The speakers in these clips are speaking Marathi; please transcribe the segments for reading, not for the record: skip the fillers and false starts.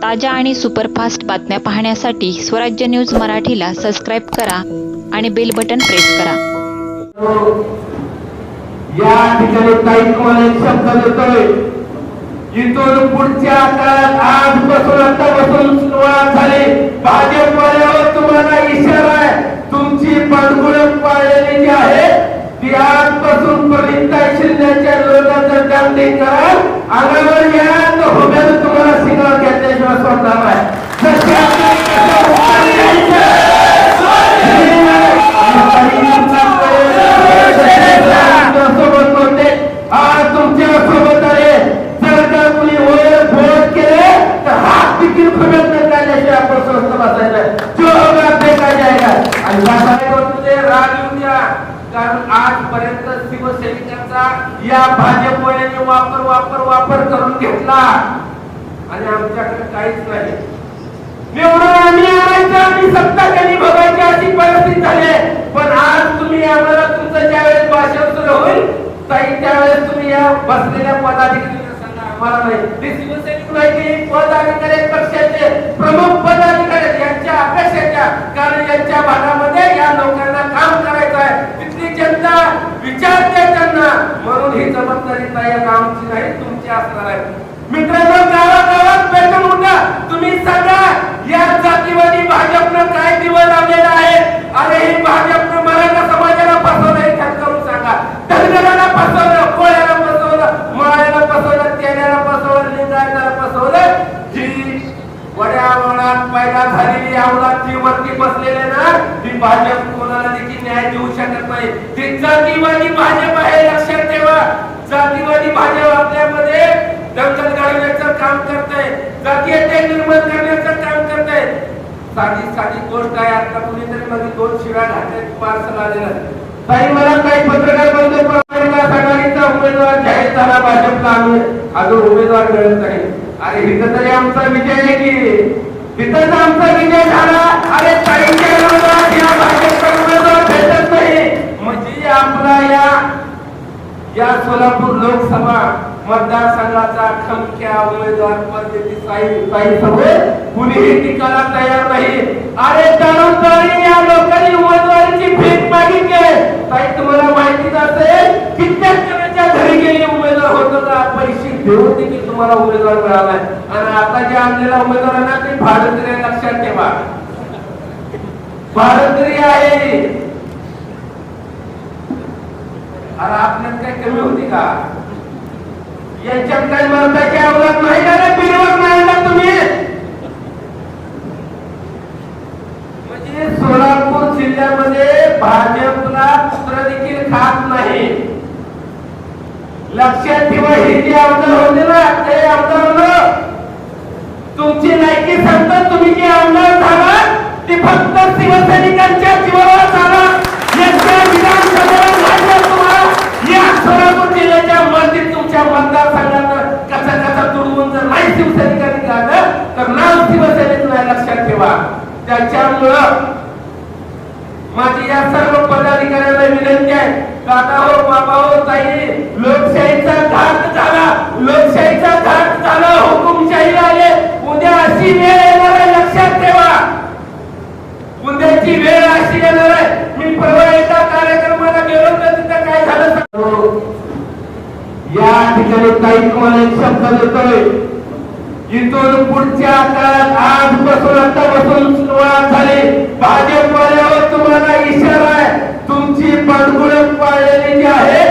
ताज्या आणि सुपरफास्ट बातम्या पाहण्यासाठी स्वराज्य न्यूज मराठीला सबस्क्राईब करा आणि बेल बटन प्रेस करा। या ठिकाणी काही तुम्हाला एक शब्द देतोय, इथून पुढच्या काळात आजपासून आतापासून सुरुवात झाली। भाजपवाल्यावर तुम्हाला इशारा आहे, तुमची पाठगुण पाळलेली जी आहे ती आजपासून परिताई शिंदेच्या विरोधात दांडी करा, अंगावर या उभ्यानं तुम्हाला सिग्नल घेतल्याशिवाय सोडणार नाही। आज तुमच्या सोबत आहे, जर का कुणी वर भोट केले तर हात देखील खुबेत काढल्याशिवाय आपण स्वस्त बसायचं, जो होगा देखा जाएगा। आणि राग येऊ द्या, कारण आजपर्यंत शिवसैनिकांचा या भाजपवाल्यांनी वापर करून घेतला आणि आमच्याकडे काहीच नाही। निवडून आम्ही आणायचं आणि सत्ता कधी बघायची अशी परिस्थिती झाली। पण आज तुम्ही आम्हाला तुमचं ज्यावेळेस भाषण सुरू होईल त्यावेळेस तुम्ही या बसलेल्या पदाधिकाऱ्यांना सांगा, आम्हाला नाही ते शिवसैनिक नाही, पदाधिकारी पक्षाचे प्रमुख पदाधिकारी यांच्या अपेक्षेच्या, कारण यांच्या भागामध्ये या लोकांना काम करायचं आहे, तिथली जनता विचारते त्यांना, म्हणून ही जबाबदारी या कामची नाही तुमची असणार आहे। मित्रांनो, गावागावात पेटून उठा, तुम्ही सांगा या जातीवादी भाजपनं काय दिवस लावलेला आहे। अरे ही भाजपनं मराठा समाजाला फसवलं, हे करून सांगा। धनगराला फसवलं, कोळ्याला फसवलं, माळ्याला फसवलं, तेल्याला फसवलं, लिंगायताला फसवलं। जी वड्या वळात पैदा झालेली अवलाद जी वरती बसलेले ना, ती भाजप कोणाला देखील न्याय देऊ शकत नाही। ती जातीवादी भाजप आहे, लक्षात ठेवा। जातीवादी भाजप आपल्यामध्ये दंगल घडवण्याचं काम करते, जातीयता निर्माण करण्याचं काम करते। साधी गोष्ट आहे, आता कुणीतरी मध्ये 2 शिव्या घातल्या, पार्सल आलेलं ताई, मला काही पत्रकार बंधू आघाडीचा उमेदवार जाहीर झाला, भाजपला अजून उमेदवार मिळत नाही। अरे इथं तरी आमचा विजय आहे की, तिथंच आमचा विजय झाला। अरे ताईच्या विरोधात या भाजपचा उमेदवार भेटत नाही, म्हणजे आपला या सोलापूर लोकसभा मतदारसंघाचा खमक्या उमेदवार पद्धती कुणीही टिकायला तयार नाही। अरे तरुण या लोकांनी उमेदवारीची भीक मागितली, ताई तुम्हाला माहितीच असेल कित्येक जणांच्या घरी गेले उमेदवार होतो का, पैसे देऊन देखील तुम्हाला उमेदवार मिळाला। आणि आता जे आणलेला उमेदवारांना ते भारतीय, लक्षात ठेवा, भारतीय आहे। अरे आपल्यात काय कमी होती का? यांच्यात काय मर्दाची अवलाद नाही का रे, बिलवर नाही ना तुम्ही? म्हणजे सोलापूर जिल्ह्यामध्ये भाजपला पुत्र देखील खात नाही, लक्षात ठेवा। हे जे आमदार होते ना, ते आमदार तुमची लायकी सांगतात, तुम्ही जे आमदार झाला ते फक्त शिवसैनिकांच्या जीवावर झाला। सोलापूर जिल्ह्याच्या मर्जीत तुमच्या मतदारसंघात कसा तुडवून जर नाही शिवसैनिकांनी काढलं तर नाव शिवसैनिक नाही, लक्षात ठेवा। त्याच्यामुळं माझी या सर्व पदाधिकाऱ्यांना विनंती आहे, दादा हो, बाबा हो, ताई, लोकशाहीचा घात झाला, लोकशाहीचा घात झाला, हुकुमशाही आले। उद्या अशी वेळ येणार आहे, लक्षात ठेवा, उद्याची वेळ अशी येणार आहे। मी परवा एका कार्यक्रमाला गेलो तर तिथं काय झालं, या ठिकाणी काही तुम्हाला एक शब्द देतोय, इथून पुढच्या काळात आजपासून आतापासून सुरुवात झाली। भाजपवाल्यावर तुम्हाला इशारा आहे, तुमची पाठगुण पाळलेली जी आहे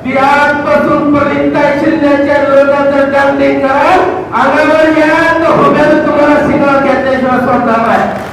ती आजपासून परिताई शिंदेच्या विरोधात दांडी करा, अंगावर या उभ्यानं तुम्हाला सिग्नल घेतल्याशिवाय सोडणार नाही।